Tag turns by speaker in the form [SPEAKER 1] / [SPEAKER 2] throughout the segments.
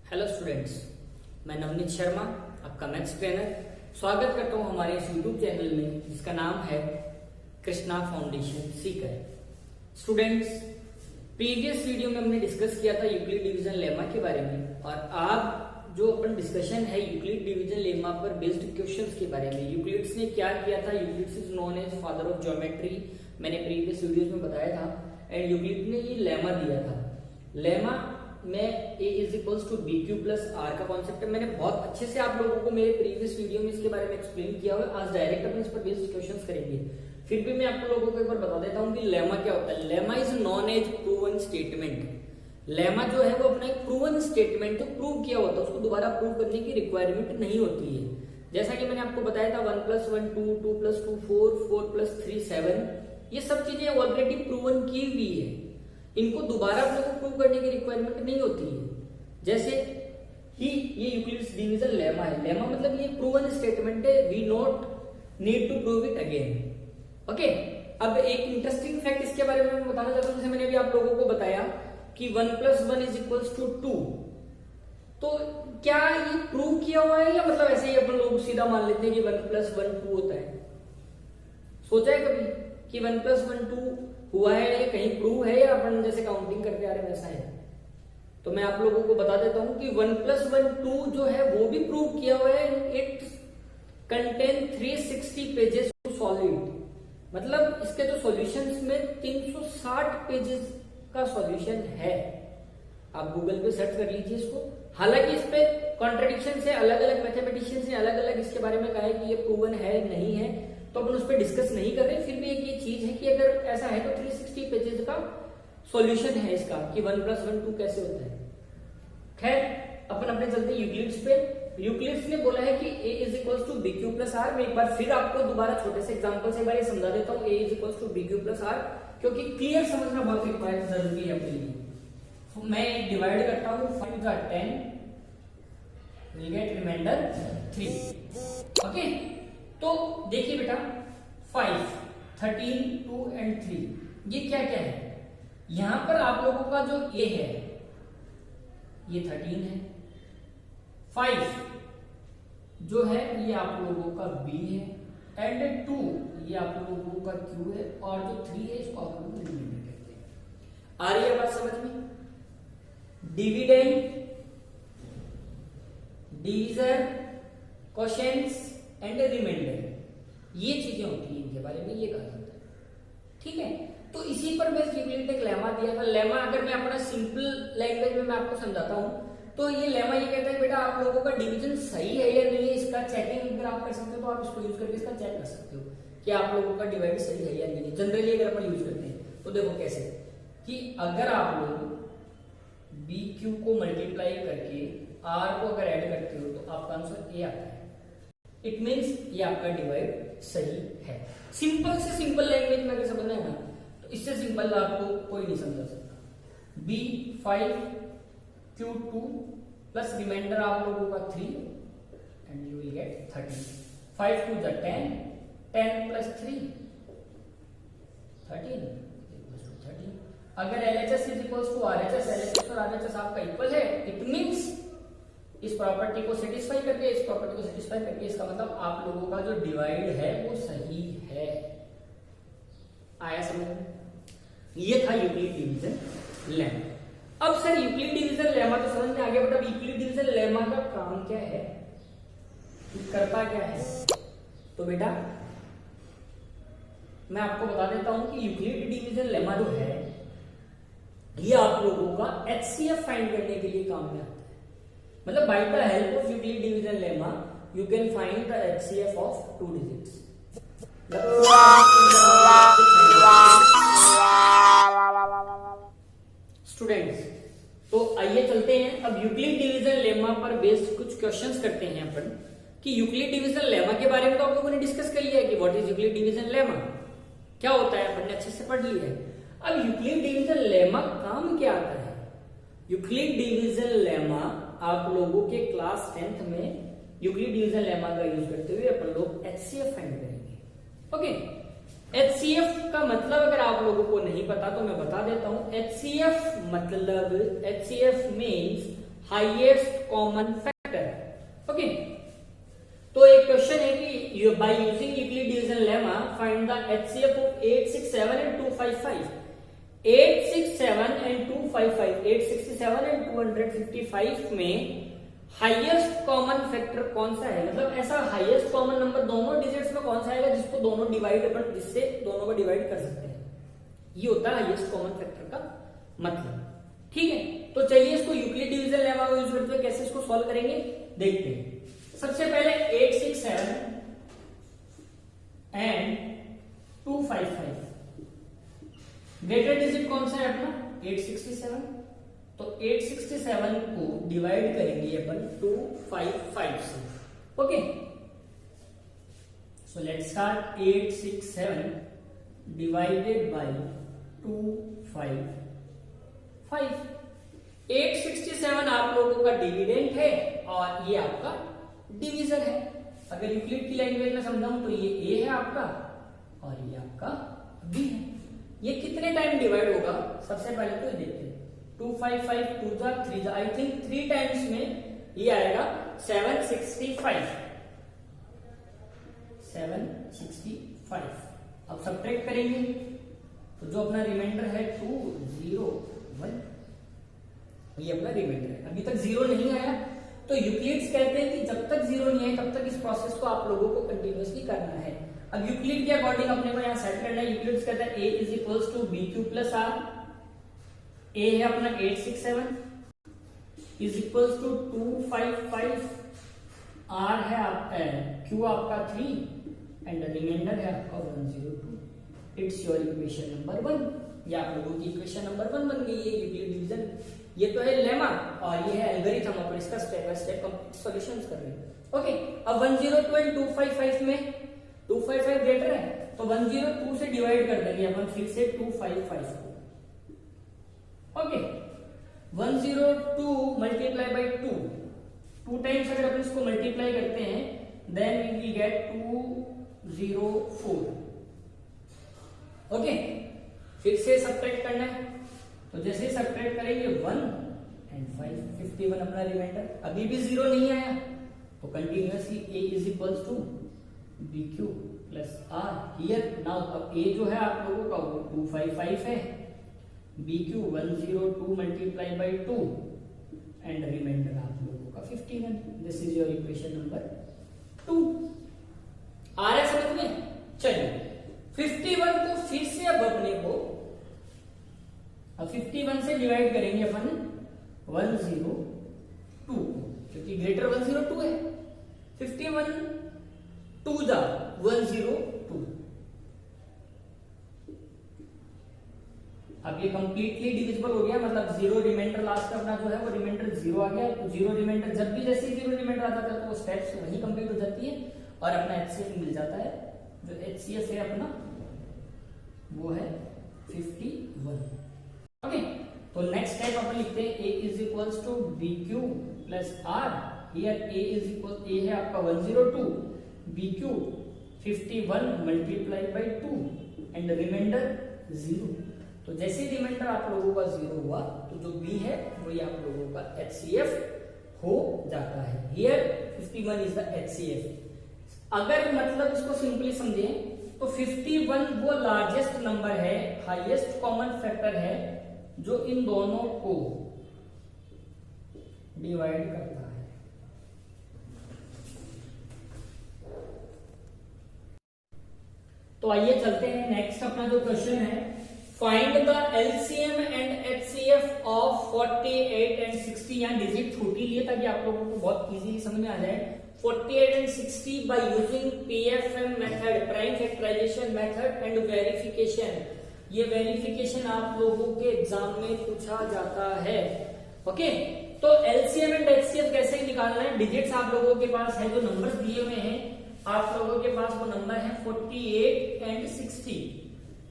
[SPEAKER 1] Hello students, मैं नवनीत शर्मा, आपका maths trainer. स्वागत करता हूं हमारे इस यूट्यूब चैनल में जिसका नाम है Krishna foundation Sikar. Students, previous video में हमने डिस्कस किया था यूक्लिड डिवीजन लेमा के बारे में, और आज जो अपन डिस्कशन है यूक्लिड डिवीजन लेमा पर बेस्ड क्वेश्चंस के बारे में। यूक्लिड्स ने क्या किया था? Euclid's is known as father of geometry, मैंने प्रीवियस वीडियोस में बताया था। एंड यूक्लिड ने ये लेमा दिया था। लेमा में a is equals to B Q plus R का कॉन्सेप्ट है। मैंने बहुत अच्छे से आप लोगों को मेरे प्रीवियस वीडियो में इसके बारे में एक्सप्लेन किया हुआ है। आज डायरेक्ट अपन इस पर बेस्ड क्वेश्चंस करेंगे। फिर भी मैं आप लोगों को एक बार बता देता हूं कि लेमा क्या होता है। Lemma is known as proven statement. Lemma जो है वो अपना एक प्रूवन स्टेटमेंट, तो प्रूव किया होता है, उसको दोबारा प्रूव करने की रिक्वायरमेंट नहीं होती है। जैसा कि मैंने आपको बताया था 1 + 1 2, 2 + 2 4, 4 + 3 7, ये सब चीजें ऑलरेडी प्रूवन की हुई है। इनको दोबारा अपने को प्रूव करने की रिक्वायरमेंट नहीं होती है। जैसे ही ये यूक्लिड्स डिवीजन लेमा है। लेमा मतलब ये प्रूवन स्टेटमेंट है, we not need to prove it again. Okay, अब एक इंटरेस्टिंग फैक्ट इसके बारे में मैं बताना चाहता हूं। जैसे मैंने अभी आप लोगों को बताया कि 1 + 1 = 2, तो क्या ये प्रूव किया हुआ है या मतलब ऐसे ही अपन लोग सीधा मान लेते हैं कि 1 + 1 2 होता है? सोचा है कभी कि 1 + 1 2 हुआ है, ये कहीं प्रूव है या अपन जैसे काउंटिंग करते आ रहे हैं वैसा है? तो मैं आप लोगों को बता देता हूं कि 1 + 1 2 जो है वो भी प्रूव किया हुआ है। It contain 360 pages to solve. मतलब इसके जो सॉल्यूशंस में 360 पेजेस का सॉल्यूशन है। आप गूगल पे सर्च कर लीजिए इसको। हालांकि इस पे कॉन्ट्रडिक्शन है, अलग अलग मैथमेटिशियंस ने अलग अलग इसके बारे में कहा है कि ये प्रूवन है नहीं है, तो अपन उस पर डिस्कस नहीं कर रहे। फिर भी एक ये चीज है कि अगर ऐसा है तो 360 पेजेस का सॉल्यूशन है इसका कि 1 + 1 2 कैसे होता है। खैर, अपन अपने चलते यूक्लिड्स पे। यूक्लिड्स ने बोला है कि a = bq + r। मैं एक बार फिर आपको दोबारा छोटे से एग्जांपल से बार ये समझा देता हूं। a = bq + r, क्योंकि क्लियर समझना बहुत रिक्वायर्ड जरूरी है अपने लिए। तो मैं डिवाइड करता हूं 5 का 10 विल गेट रिमाइंडर 3। ओके, तो देखिए बेटा 5 13 2 एंड 3 ये क्या क्या है? यहां पर आप लोगों का जो a है ये 13 है, 5 जो है ये आप लोगों का b है, एंड 2 ये आप लोगों का q है, और जो 3 है इसको आप लोग रिमाइंडर कहते हैं। आ रही है बात समझ में? डिविडेंड, डिवीजर, क्वोशिएंट्स एंड रिमाइंडर, ये चीजें होती हैं इनके बारे में, ये कहा जाता है। ठीक है, तो इसी पर बेस्ड यूक्लिड ने एक लेमा दिया था। लेमा अगर मैं अपना सिंपल लैंग्वेज में मैं आपको समझाता हूं तो ये लेमा ये कहता है बेटा आप लोगों का डिवीजन सही है या नहीं है, इसका चेकिंग अगर आप कर सकते हो तो आप इसको यूज करके इसका चेक कर सकते हो कि आप लोगों का डिवाइड सही है या नहीं। जनरली अगर अपन यूज करते हैं तो देखो कैसे कि अगर आप लोग बी क्यू को मल्टीप्लाई करके आर को अगर ऐड करते हो तो आपका आंसर ए आता है। इट मीन्स ये आपका डिवाइड सही है। सिंपल से सिंपल लैंग्वेज में अगर समझना है ना तो इससे सिंपल आपको कोई नहीं समझा सकता। बी 5 क्यू 2 प्लस रिमाइंडर आप लोगों का 3 एंड यू विल गेट 13। 5 2 = 10, 10 + 3 13 = 13। अगर LHS = RHS, LHS और RHS आपका इक्वल है, इट मीन्स इस प्रॉपर्टी को सेटिस्फाई करके इस प्रॉपर्टी को सेटिस्फाई करके, इसका मतलब आप लोगों का जो डिवाइड है वो सही है। आया समझ में? ये था यूक्लिड डिवीजन लेमा। अब सर यूक्लिड डिवीजन लेमा तो समझ में आ गया, बट अब यूक्लिड डिवीजन लेमा का काम क्या है, करता क्या है? तो बेटा मैं आपको बता देता हूं कि यूक्लिड डिवीजन लेमा जो है ये आप लोगों का HCF फाइंड करने के लिए काम में आता है। मतलब by the help of Euclid division lemma you can find the HCF of 2 digits. Students, तो आइए चलते हैं अब यूक्लिड डिवीजन लेमा पर बेस्ड कुछ क्वेश्चंस करते हैं अपन कि यूक्लिड डिवीजन लेमा के बारे में तो आप लोगों ने डिस्कस कर लिया है कि what is Euclid division lemma, क्या होता है, अपन ने अच्छे से पढ़ लिया है। अब यूक्लिड डिवीजन लेमा काम क्या आता है? यूक्लिड डिवीजन लेमा आप लोगों के क्लास 10th में यूक्लिड डिवीजन लेमा का यूज करते हुए अपन लोग HCF फाइंड करेंगे। ओके, HCF का मतलब अगर आप लोगों को नहीं पता तो मैं बता देता हूं। HCF मतलब HCF means highest common factor. Okay, तो एक क्वेश्चन है कि by using Euclid division lemma find the HCF of 867 and 255। 867 and 255, 867 and 255 में हाईएस्ट कॉमन फैक्टर कौन सा है, मतलब ऐसा हाईएस्ट कॉमन नंबर दोनों डिजिट्स में कौन सा आएगा जिसको दोनों डिवाइड अपन जिससे दोनों को डिवाइड कर सकते हैं। ये होता है हाईएस्ट कॉमन फैक्टर का मतलब। ठीक है, तो चलिए इसको यूक्लिड डिवीजन लेमा को यूज करते हुए कैसे इसको सॉल्व करेंगे देखते हैं। सबसे पहले 867 एंड 255 ग्रेटर डिजिट कौन सा है अपना 867, तो 867 को डिवाइड करेंगे अपन 255 से। Okay, so let's start. 867 divided by 255। 867 आप लोगों का डिविडेंड है और ये आपका डिवीजन है। अगर यूक्लिड की लैंग्वेज में समझाऊं तो ये ए है आपका और ये आपका बी है। ये कितने टाइम डिवाइड होगा सबसे पहले तो देखते हैं। 255 2 जा 3 जा, आई थिंक 3 टाइम्स में ये आएगा 765। 765 अब सब्ट्रैक्ट करेंगे तो जो अपना रिमाइंडर है 201, ये अपना रिमाइंडर है। अभी तक जीरो नहीं आया तो यूक्लिड्स कहते हैं कि जब तक जीरो नहीं आए तब तक इस प्रोसेस को आप लोगों को कंटिन्यूअसली करना है। अब यूक्लिड के अकॉर्डिंग अपने को यहाँ सेट करना है। यूक्लिड्स कहता है a is equals to B Q plus R. a है अपना 867 इज इक्वल्स टू 255, r है आपका q आपका 3 एंड रिमाइंडर है आपका 102। It's your equation number 1। ये आप लोगों की इक्वेशन नंबर 1 बन गई है यूक्लिड डिवीजन। ये तो है लेमा और ये है एल्गोरिथम, अपन इसका step by step complete solutions कर रहे हैं। ओके, अब 102 एंड 255 में 255 ग्रेटर है तो 102 से डिवाइड कर देंगे अपन फिर से 255 को। ओके, 102 मल्टीप्लाई बाय 2 टाइम्स अगर अपन इसको मल्टीप्लाई करते हैं then we will get 204। Okay, फिर से सब्ट्रैक्ट करना है तो जैसे सब्ट्रैक्ट करेंगे 1 एंड 5 51 अपना रिमाइंडर। अभी भी जीरो नहीं आया तो continuously a is equals to B Q plus R. Here now अब a जो है आप लोगों का वो 255 है, B Q 102 multiply by 2 and remainder आप लोगों का 51। This is your equation number 2। आ रहा है समझ में? चलिए 51 को फिर से अब अपने को अब 51 से डिवाइड करेंगे अपन 102 को, क्योंकि ग्रेटर 102 है। 51 2 जा 102। अब ये कंप्लीटली डिविजिबल हो गया, मतलब जीरो रिमाइंडर लास्ट अपना जो है वो रिमाइंडर जीरो आ गया। तो जीरो रिमाइंडर जब भी जैसे जीरो रिमाइंडर आ जाता है तो वो स्टेप्स वही कंप्लीट हो जाती है और अपना एचसीएफ मिल जाता है। जो एचसीएफ है अपना वो है 51। ओके, तो नेक्स्ट स्टेप अपन लिखते हैं a is equals to B Q plus R. Here a is equal a है आपका 102, B Q 51 multiply by 2 and remainder 0। तो जैसे ही रिमाइंडर आप लोगों का 0 हुआ तो जो b है वही आप लोगों का HCF हो जाता है। Here 51 is the HCF। अगर मतलब इसको सिंपली समझें तो 51 वो लार्जेस्ट नंबर है, हाईएस्ट कॉमन फैक्टर है जो इन दोनों को डिवाइड करता है। तो आइए चलते हैं नेक्स्ट अपना जो क्वेश्चन है, find the LCM and HCF of 48 and 60। यहाँ डिजिट छोटी लिए ताकि आप लोगों को बहुत इजीली समझ में आ जाए। 48 and 60 by using PFM method, prime factorisation method and verification. ये वेरिफिकेशन आप लोगों के एग्जाम में पूछा जाता है। ओके, तो एलसीएम एंड एचसीएफ कैसे निकालना है? डिजिट्स आप लोगों के पास है, जो नंबर्स दिए हुए हैं आप लोगों के पास वो नंबर है 48 एंड 60।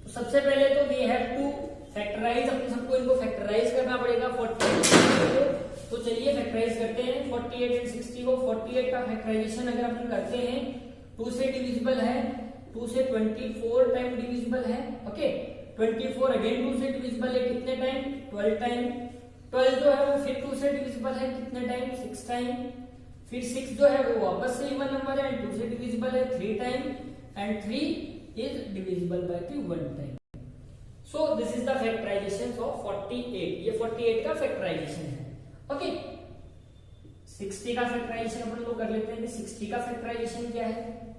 [SPEAKER 1] तो सबसे पहले तो वी हैव टू फैक्टराइज, अपने सबको इनको फैक्टराइज करना पड़ेगा 48 को। तो चलिए फैक्टराइज करते हैं 48 एंड 60 को। 48 का फैक्टराइजेशन अगर अपन करते हैं 2 से डिविजिबल है, 2 से 24 टाइम डिविजिबल है। ओके, 24 अगेन 2 से डिविजिबल है, कितने टाइम? 12 टाइम। 12 जो है वो फिर 2 से डिविजिबल है कितने टाइम, 6 टाइम। फिर 6 जो है वो वापस से इवन नंबर है, 2 से डिविजिबल है 3 time, and 3 is divisible by 1 time. So this is the factorisation of 48। ये 48 का फैक्टराइजेशन है। ओके, 60 का फैक्टराइजेशन अपन लोग कर लेते हैं कि 60 का फैक्टराइजेशन क्या है।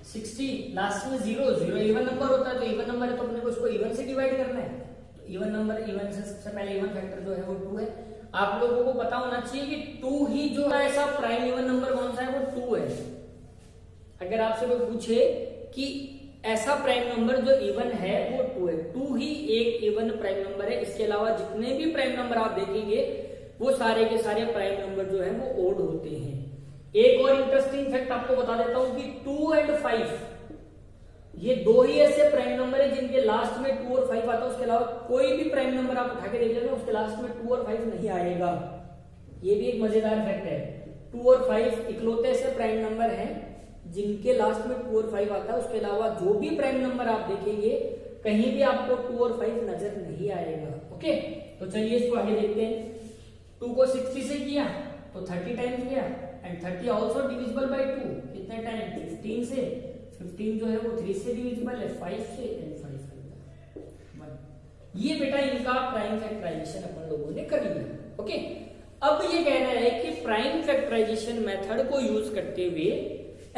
[SPEAKER 1] 60 लास्ट में 0 इवन नंबर होता है, तो इवन नंबर है तो अपने को उसको इवन से डिवाइड करना है। तो इवन नंबर, इवन से सबसे पहले इवन फैक्टर जो है वो 2 है। आप लोगों को पता होना चाहिए कि 2 ही जो है ऐसा प्राइम इवन नंबर कौन सा है, वो 2 है। अगर आपसे कोई पूछे कि ऐसा प्राइम नंबर जो इवन है वो 2 है, 2 ही एक इवन प्राइम नंबर है। इसके अलावा जितने भी प्राइम नंबर आप देखेंगे वो सारे के सारे प्राइम नंबर जो है वो ओड होते हैं। एक और इंटरेस्टिंग फैक्ट आपको बता देता हूं कि 2 और 5 ये 2 ही ऐसे प्राइम नंबर है जिनके लास्ट में 2 और 5 आता है। उसके अलावा कोई भी प्राइम नंबर आप उठा के देख लेना, उसके लास्ट में 2 और 5 नहीं आएगा। ये भी एक मजेदार फैक्ट है। 2 और 5 इकलौते ऐसे प्राइम नंबर हैं जिनके लास्ट में 2 और 5 आता है। उसके अलावा जो भी प्राइम नंबर आप देखेंगे कहीं भी आपको 2 और 5 नजर नहीं आएगा। ओके, तो चलिए इसको आगे देखते हैं। 2 को 60 से किया तो 30 टाइम्स गया, एंड 30 आल्सो डिविजिबल बाय 2 कितने टाइम, 15 से। 15 जो है वो 3 से डिविजिबल है, 5 से, एंड 5 1। ये बेटा इनका प्राइम फैक्टराइजेशन अपन लोगों ने कर लिया। ओके, अब ये कह रहा है कि प्राइम फैक्टराइजेशन मेथड को यूज करते हुए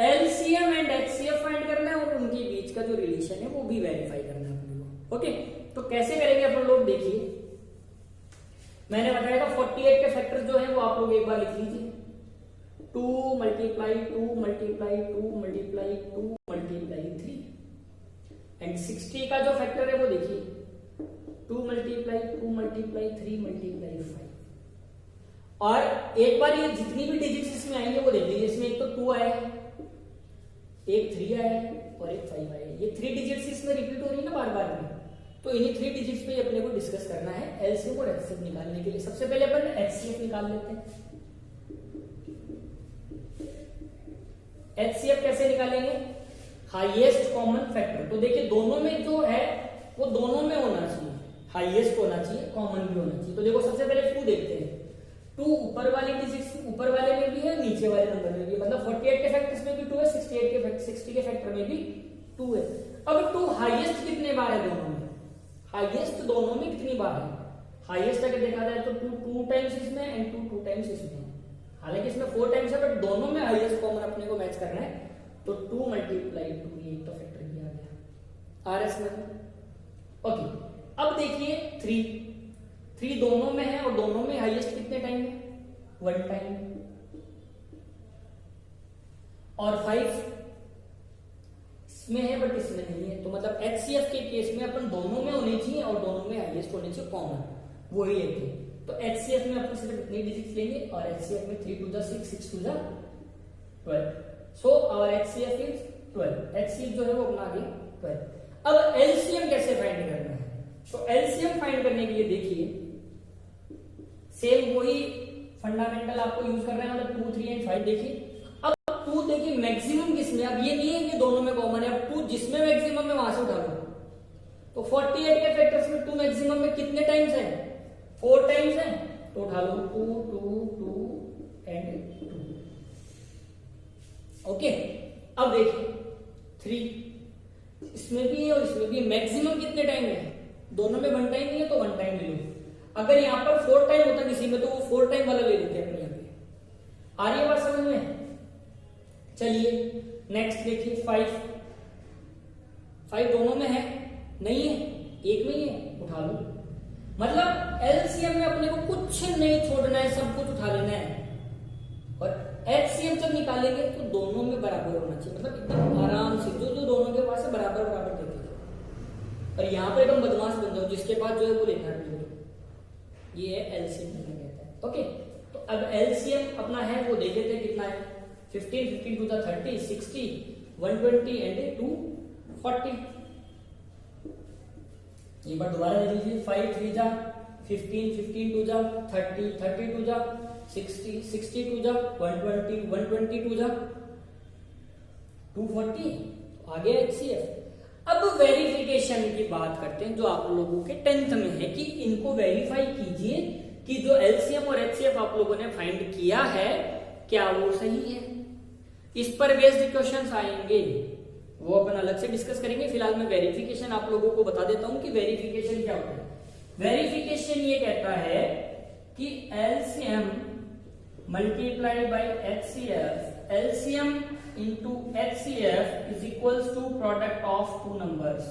[SPEAKER 1] एलसीएम एंड एचसीएफ फाइंड करना है और उनके बीच का जो रिलेशन है वो भी वेरीफाई करना है अपन लोगों को। ओके, तो कैसे करेंगे अपन लोग, देखिए मैंने बताया था 48 के फैक्टर जो है वो आप लोग एक बार लिख लीजिए। 2 multiply 2 multiply 2 multiply 2 multiply 3, and 60 का जो फैक्टर है वो देखिए 2 मल्टीप्लाई 2 मल्टीप्लाई 3 मल्टीप्लाई 5। और एक बार ये जितनी भी डिजिट्स इसमें आएंगे वो देख लीजिए। इसमें एक तो 2 आया है, एक 3 आया है और एक 5 आया है। ये 3 डिजिट्स इसमें रिपीट हो रही है ना बार बार में, तो इन्हीं 3 डिजिट्स पे अपने को डिस्कस करना है एलसीएम और एचसीएफ निकालने के लिए। सबसे पहले अपन एचसीएफ निकाल लेते हैं। एचसीएफ कैसे निकालेंगे, हाईएस्ट कॉमन फैक्टर। तो देखिए दोनों में जो है वो दोनों में होना चाहिए, हाईएस्ट होना चाहिए, कॉमन भी होना चाहिए। तो देखो सबसे पहले 2 देखते हैं। 2 ऊपर वाले डिजिट्स, ऊपर वाले में भी है, नीचे वाले नंबर में भी है। मतलब 48 के फैक्टर्स में भी 2 है, 60 के फैक्टर में भी 2 है। अब 2 हाईएस्ट कितने बार है दोनों में, हाईएस्ट दोनों में कितनी बार है। हाईएस्ट अगर देखा जाए तो 2 टाइम्स इसमें एंड 2 टाइम्स इसमें। हालांकि इसमें 4 टाइम्स है बट दोनों में हाईएस्ट कॉमन अपने को मैच करना है। तो 2 मल्टीप्लाई 2 ये तो फैक्टर भी आ गया आरएस में। ओके, अब देखिए 3 दोनों में है और दोनों में हाईएस्ट कितने टाइम है, 1 टाइम। और 5 इसमें है बट इसमें नहीं है। तो मतलब एचसीएफ के केस में अपन दोनों में होनी चाहिए और दोनों में हाईएस्ट होनी चाहिए कॉमन, वो ही लेते हैं। तो एचसीएफ में अपन सिर्फ इतनी डिजिट्स लेंगे और एचसीएफ में 3 2 6 6 2 12। So our HCF is 12। HCF जो है वो अपना आ गया 12। अब एलसीएम कैसे फाइंड करना है, तो एलसीएम फाइंड करने के लिए देखिए सेम वही फंडामेंटल आपको यूज करना है। मतलब 2 3 एंड 5 देखिए। अब 2 देखिए मैक्सिमम किसमें, अब ये नहीं है कि दोनों में कॉमन है। अब 2 जिसमें मैक्सिमम है वहां से उठा लो। तो 48 के फैक्टर्स में 2 मैक्सिमम में कितने टाइम्स है, 4 टाइम्स है। तो उठा लो 2 2 2 एंड 2। ओके, अब देखिए 3 इसमें भी है और इसमें भी। मैक्सिमम कितने टाइम है, दोनों में 1 टाइम नहीं है तो 1 टाइम ले लो। अगर यहां पर 4 टाइम होता किसी में तो वो 4 टाइम वाला ले लेते अपने यहाँ पे। आ रही है बात समझ में। चलिए नेक्स्ट देखिए 5 दोनों में है नहीं है, एक में ही है, उठा लो। मतलब एलसीएम में अपने को कुछ नहीं छोड़ना है, सब कुछ उठा लेना है। और एचसीएफ जब निकालेंगे तो दोनों में बराबर होना चाहिए। मतलब एकदम आराम से जो दोनों के पास है बराबर बराबर देते जाओ। और यहाँ पर एकदम बदमाश बन जाओ, जिसके पास जो है वो लेना नहीं। ये है एलसीएम कहता है। ओके, तो अब एलसीएम अपना है वो देख लेते हैं कितना है। 15 15 टू द 30 60 120 एंड 240। एक बार दोबारा देख लीजिए। 5 3 जा 15 15 टू जा 30 30 टू जा 60 60 टू जा 120 120 टू जा 240। आ गया एचसीएफ। अब वेरिफिकेशन की बात करते हैं, जो आप लोगों के 10th में है कि इनको वेरीफाई कीजिए कि जो एलसीएम और एचसीएफ आप लोगों ने फाइंड किया है क्या वो सही है। इस पर बेस्ड क्वेश्चंस आएंगे, वो अपन अलग से डिस्कस करेंगे। फिलहाल मैं वेरिफिकेशन आप लोगों को बता देता हूं कि वेरिफिकेशन क्या होता है। वेरिफिकेशन ये कहता है कि LCM multiply by HCF, LCM into HCF is equals to product of two numbers.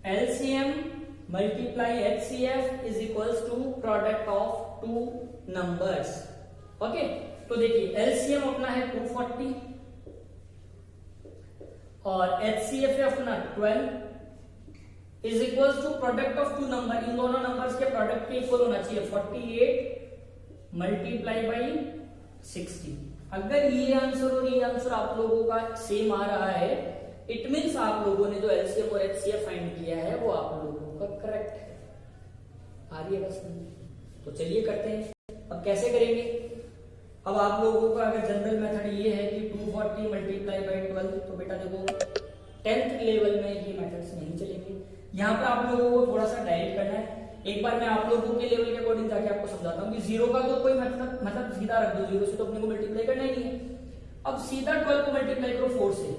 [SPEAKER 1] LCM multiply HCF is equals to product of two numbers. Okay, तो देखिए LCM अपना है 240 और HCF है अपना 12 is equal to product of two number. इन दोनों numbers के प्रोडक्ट के इक्वल होना चाहिए 48 मल्टीप्लाई बाई 60। अगर ये आंसर और ये आंसर आप लोगों का सेम आ रहा है, इट मींस आप लोगों ने जो एलसीएम और एचसीएफ फाइंड किया है वो आप लोगों का करेक्ट है। आ रही है बस। तो चलिए करते हैं। अब कैसे करेंगे? अब आप लोगों का अगर जनरल मेथड ये है कि 240 मल्टीप्लाई बाई 12, तो बेटा देखो 10th लेवल में ये मेथड्स नहीं चलेंगे। यहाँ पर आप लोगों को थोड़ा सा डायरेक्ट करना है। एक बार मैं आप लोगों के लेवल के अकॉर्डिंग जाके आपको समझाता हूँ कि जीरो का तो कोई मतलब सीधा रख दो, जीरो से तो अपने को मल्टीप्लाई करना ही नहीं है। अब सीधा 12 को मल्टीप्लाई करो 4 से,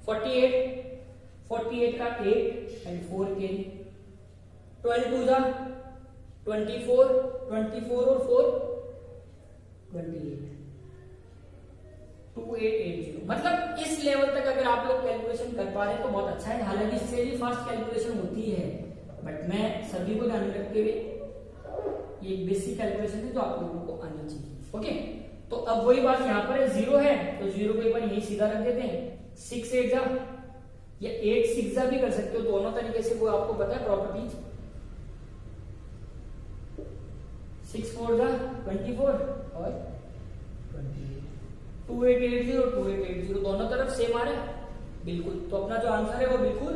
[SPEAKER 1] 48 का 8 एंड 4 के 12 टू जा 24, 24 और 4 28, 2880। मतलब इस लेवल तक अगर आप लोग कैलकुलेशन कर पा रहे हैं तो बहुत अच्छा है। हालांकि इससे भी फास्ट कैलकुलेशन होती है, बट मैं सभी को ध्यान रखते हुए ये एक बेसिक कैलकुलेशन है जो आप लोगों को आनी चाहिए। ओके, तो अब वही बात यहाँ पर है, 0 है तो 0 को एक बार यही सीधा रख देते हैं। 6 8 जा या 8 6 जा भी कर सकते हो, दोनों तरीके से वो आपको पता है प्रॉपर्टीज। 6 4 जा 24 और 2880 दोनों तरफ सेम आ रहा है बिल्कुल। तो अपना जो आंसर है वो बिल्कुल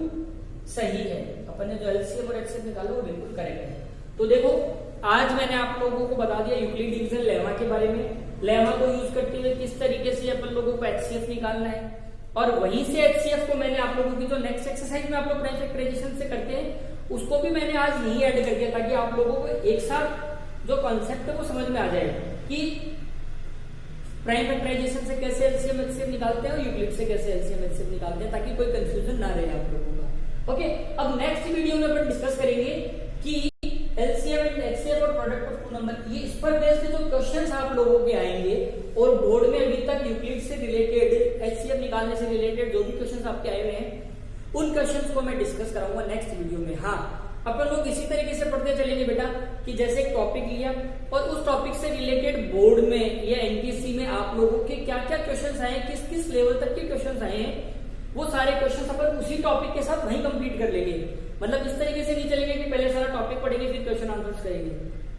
[SPEAKER 1] सही है। अपन ने जो एलसीएम और एचसीएफ निकाला वो बिल्कुल करेक्ट है। तो देखो आज मैंने आप लोगों को बता दिया यूक्लिड डिवीजन लेमा के बारे में। लेमा को यूज करते हुए किस तरीके से अपन लोगों को एचसीएफ निकालना है, और वहीं से एचसीएफ को मैंने आप लोगों की जो नेक्स्ट एक्सरसाइज में आप लोग प्राइम फैक्टराइजेशन से करते हैं उसको भी मैंने आज यही ऐड कर दिया ताकि आप लोगों को एक साथ जो कॉन्सेप्ट है वो समझ में आ जाए कि प्राइम फैक्टराइजेशन से कैसे एलसीएम एचसीएफ निकालते हैं और यूक्लिड से कैसे एलसीएम एचसीएफ निकालते हैं, ताकि कोई कंफ्यूजन ना रहे आप लोगों का। ओके, अब नेक्स्ट वीडियो में अपन डिस्कस करेंगे कि एलसीएम एंड एचसीएफ और प्रोडक्ट ऑफ टू नंबर, ये इस पर बेस्ड जो क्वेश्चंस आप लोगों के आएंगे और बोर्ड में अभी तक यूक्लिड से रिलेटेड एचसीएफ निकालने से रिलेटेड जो भी क्वेश्चंस आपके आए हुए हैं उन क्वेश्चंस को मैं डिस्कस कराऊंगा नेक्स्ट वीडियो में। हाँ, अपन लोग इसी तरीके से पढ़ते चलेंगे बेटा कि जैसे एक टॉपिक लिया और उस टॉपिक से रिलेटेड बोर्ड में या एनटीएससी में आप लोगों के क्या क्या क्वेश्चंस आए, किस किस लेवल तक के क्वेश्चंस आए हैं, वो सारे क्वेश्चंस अपन उसी टॉपिक के साथ वहीं कंप्लीट कर लेंगे। मतलब इस तरीके से नहीं चलेंगे कि पहले सारा टॉपिक पढ़ेंगे फिर क्वेश्चन आंसर्स करेंगे।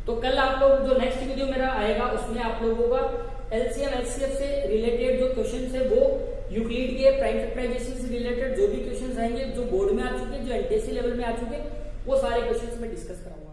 [SPEAKER 1] तो कल आप लोग जो नेक्स्ट वीडियो मेरा आएगा उसमें आप लोगों का एलसीएम एचसीएफ से रिलेटेड जो क्वेश्चन है वो यूक्लिड के प्राइम फैक्टराइजेशन से रिलेटेड जो भी क्वेश्चन आएंगे जो बोर्ड में आ चुके, जो एनटीएससी लेवल में आ चुके, वो सारे क्वेश्चंस में डिस्कस कराऊंगा।